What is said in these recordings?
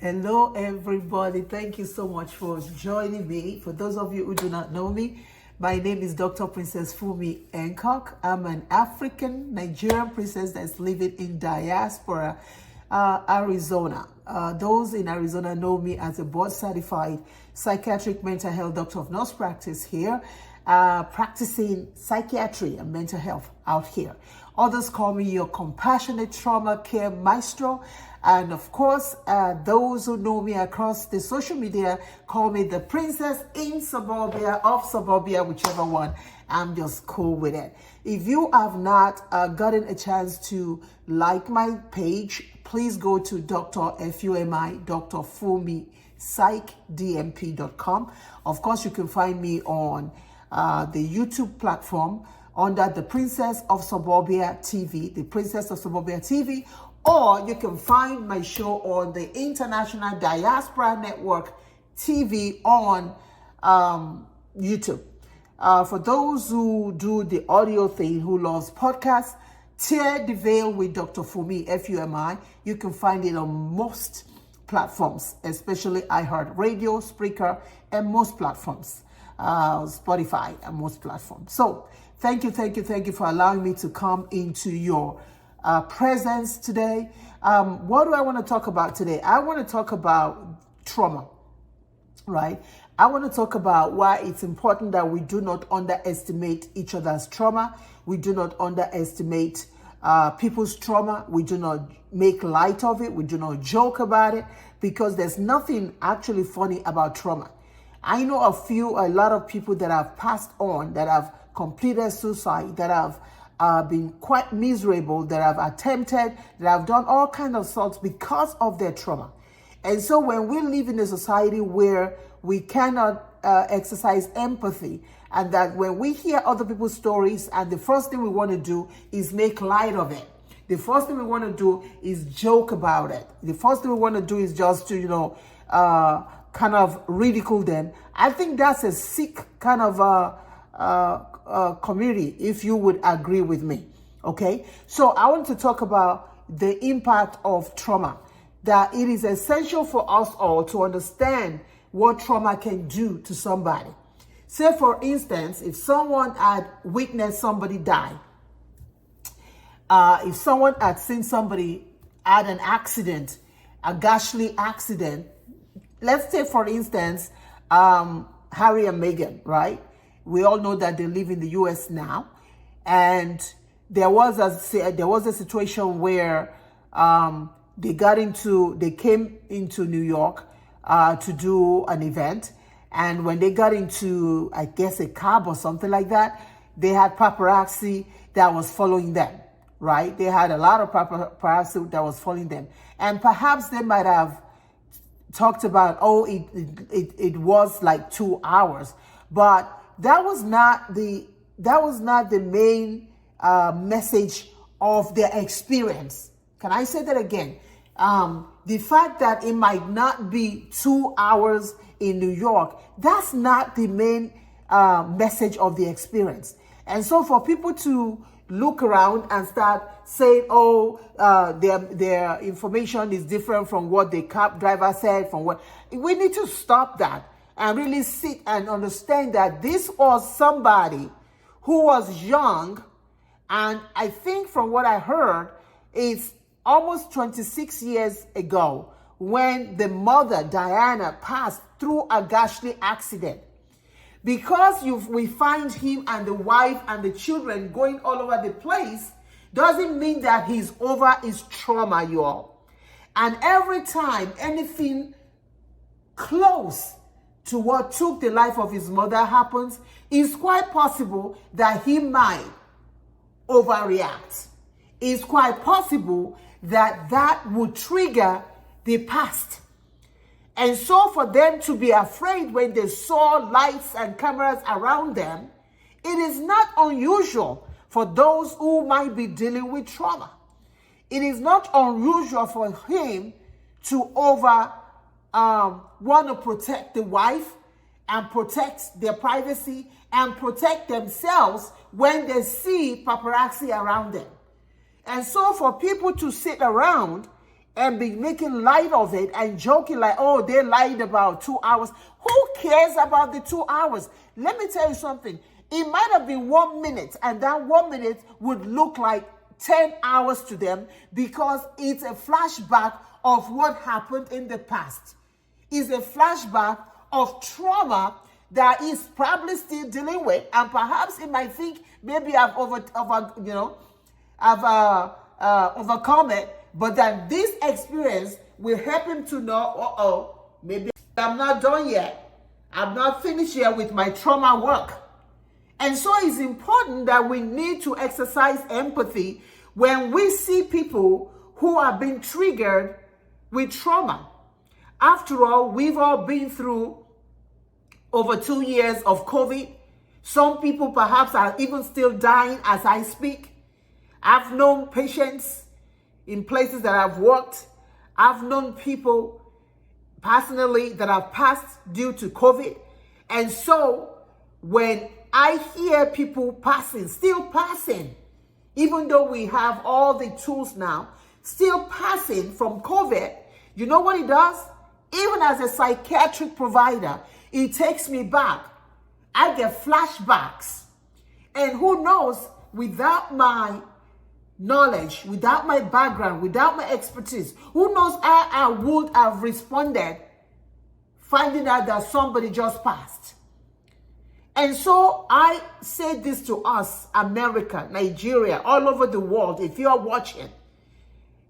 Hello, everybody. Thank you so much for joining me. For those of you who do not know me, my name is Dr. Princess Fumi Hancock. I'm an African Nigerian princess that's living in Diaspora, Arizona. Those in Arizona know me as a board-certified psychiatric mental health doctor of nurse practice here, practicing psychiatry and mental health out here. Others call me your compassionate trauma care maestro. And of course, those who know me across the social media call me the princess in suburbia, of suburbia, whichever one. I'm just cool with it. If you have not gotten a chance to like my page, please go to DrFumi, PsychDNP.com. Of course, you can find me on the YouTube platform under the Princess of Suburbia TV, the Princess of Suburbia TV, or you can find my show on the International Diaspora Network TV on YouTube. For those who do the audio thing, who loves podcasts, Tear the Veil with Dr. Fumi, Fumi, you can find it on most platforms, especially iHeartRadio, Spreaker, and most platforms, Spotify, and most platforms. So thank you for allowing me to come into your presence today. What do I want to talk about today? I want to talk about trauma, right? I want to talk about why it's important that we do not underestimate each other's trauma. We do not underestimate people's trauma. We do not make light of it. We do not joke about it, because there's nothing actually funny about trauma. I know a lot of people that have passed on, that have completed suicide, that have been quite miserable, that have attempted, that have done all kinds of sorts because of their trauma. And so when we live in a society where we cannot exercise empathy, and that when we hear other people's stories, and the first thing we want to do is make light of it. The first thing we want to do is joke about it. The first thing we want to do is just to, kind of ridicule them. I think that's a sick kind of community, if you would agree with me. Okay, so I want to talk about the impact of trauma, that it is essential for us all to understand what trauma can do to somebody. Say, for instance, if someone had witnessed somebody die, if someone had seen somebody had an accident, a ghastly accident, let's say, for instance, Harry and Meghan, right? We all know that they live in the U.S. now, and there was a situation where they came into New York to do an event, and when they got into, I guess, a cab or something like that, they had paparazzi that was following them, right? They had a lot of paparazzi that was following them, and perhaps they might have talked about, it was like 2 hours, but that was not the main message of their experience. Can I say that again? The fact that it might not be 2 hours in New York, that's not the main message of the experience. And so for people to look around and start saying, their information is different from what the cab driver said, we need to stop that and really sit and understand that this was somebody who was young, and I think from what I heard, it's almost 26 years ago when the mother, Diana, passed through a ghastly accident. Because we find him and the wife and the children going all over the place, doesn't mean that he's over his trauma, you all. And every time anything close to what took the life of his mother happens, it's quite possible that he might overreact. It's quite possible that that would trigger the past. And so for them to be afraid when they saw lights and cameras around them, it is not unusual for those who might be dealing with trauma. It is not unusual for him to want to protect the wife and protect their privacy and protect themselves when they see paparazzi around them. And so for people to sit around and be making light of it and joking like, oh, they lied about 2 hours. Who cares about the 2 hours? Let me tell you something. It might have been 1 minute, and that 1 minute would look like 10 hours to them because it's a flashback of what happened in the past. It's a flashback of trauma that he's probably still dealing with, and perhaps he might think maybe I've overcome it, but that this experience will help him to know, maybe I'm not done yet. I'm not finished yet with my trauma work. And so it's important that we need to exercise empathy when we see people who have been triggered with trauma. After all, we've all been through over 2 years of COVID. Some people perhaps are even still dying as I speak. I've known patients in places that I've worked. I've known people personally that have passed due to COVID. And so when I hear people passing, still passing, even though we have all the tools now, still passing from COVID, you know what it does? Even as a psychiatric provider, it takes me back. I get flashbacks. And who knows, without my knowledge, without my background, without my expertise, who knows how I would have responded finding out that somebody just passed. And so I say this to us, America, Nigeria, all over the world, if you are watching,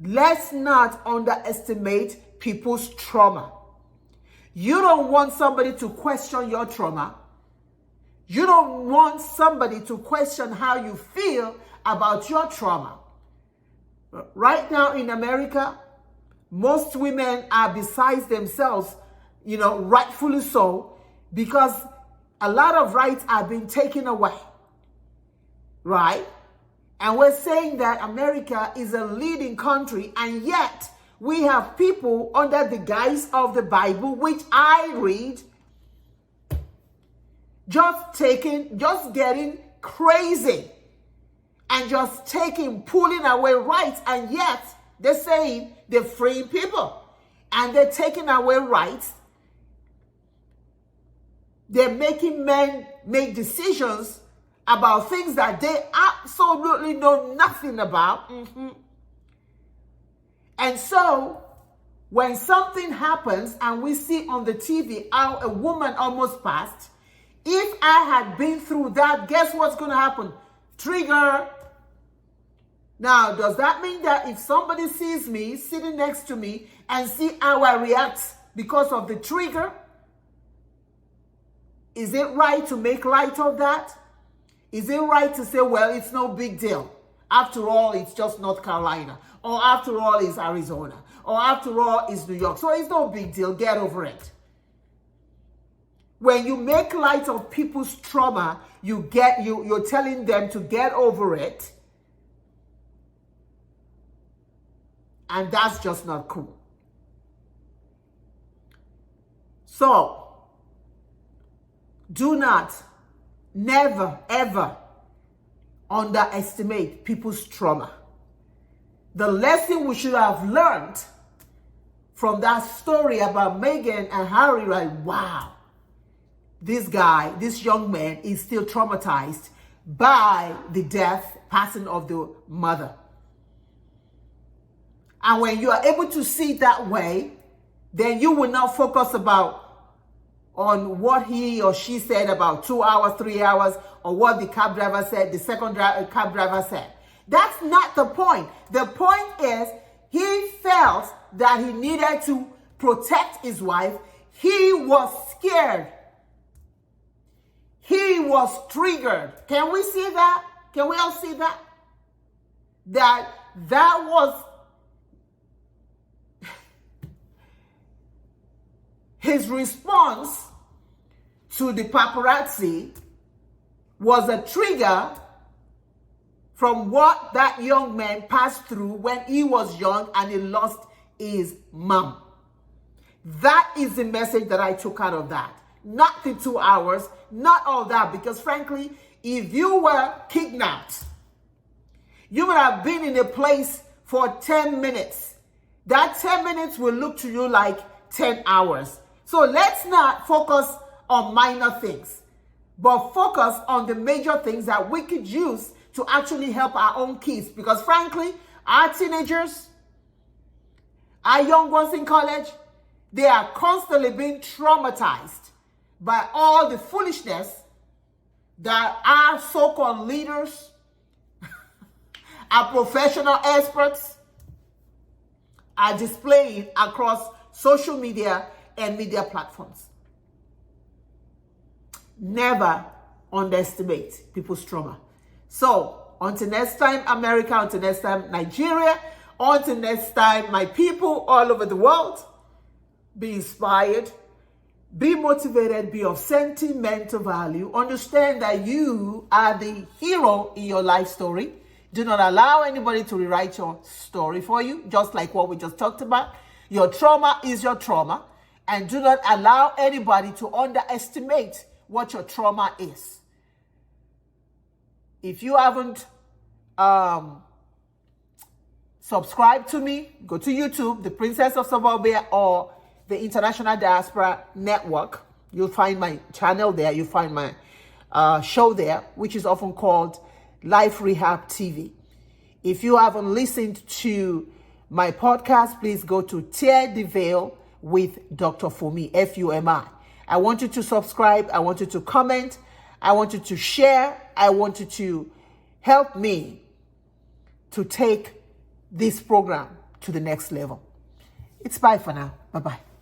let's not underestimate people's trauma. You don't want somebody to question your trauma. You don't want somebody to question how you feel about your trauma. Right now in America, most women are besides themselves, rightfully so, because a lot of rights are being taken away, right? And we're saying that America is a leading country, and yet we have people under the guise of the Bible, which I read, just getting crazy and just pulling away rights, and yet they're saying they're freeing people and they're taking away rights. They're making men make decisions about things that they absolutely know nothing about. And so, when something happens and we see on the TV how a woman almost passed, if I had been through that, guess what's going to happen? Trigger. Now, does that mean that if somebody sees me sitting next to me and see how I react because of the trigger, is it right to make light of that? Is it right to say, well, it's no big deal? After all, it's just North Carolina. Or after all, it's Arizona. Or after all, it's New York. So it's no big deal. Get over it. When you make light of people's trauma, you're telling them to get over it. And that's just not cool. So, do not, never, ever underestimate people's trauma. The lesson we should have learned from that story about Meghan and Harry, like, wow, this guy, this young man is still traumatized by the passing of the mother. And when you are able to see it that way, then you will not focus on what he or she said about 2 hours, 3 hours, or what the cab driver said, the second cab driver said. That's not the point. The point is he felt that he needed to protect his wife. He was scared. He was triggered. Can we see that? Can we all see that? That was his response to the paparazzi was a trigger from what that young man passed through when he was young and he lost his mom. That is the message that I took out of that. Not the 2 hours, not all that, because frankly, if you were kidnapped, you would have been in a place for 10 minutes. that 10 minutes will look to you like 10 hours. So let's not focus on minor things, but focus on the major things that we could use to actually help our own kids. Because frankly, our teenagers, our young ones in college, they are constantly being traumatized by all the foolishness that our so-called leaders, our professional experts are displaying across social media and media platforms. Never underestimate people's trauma. So, until next time, America, until next time, Nigeria, until next time, my people all over the world, be inspired, be motivated, be of sentimental value. Understand that you are the hero in your life story. Do not allow anybody to rewrite your story for you, just like what we just talked about. Your trauma is your trauma, and do not allow anybody to underestimate what your trauma is. If you haven't subscribed to me, go to YouTube, The Princess of Suburbia, or the International Diaspora Network. You'll find my channel there. You'll find my show there, which is often called LifeRehabTV. If you haven't listened to my podcast, please go to Tear the Veil with Dr. Fumi, Fumi. I want you to subscribe. I want you to comment. I want you to share. I want you to help me to take this program to the next level. It's bye for now. Bye-bye.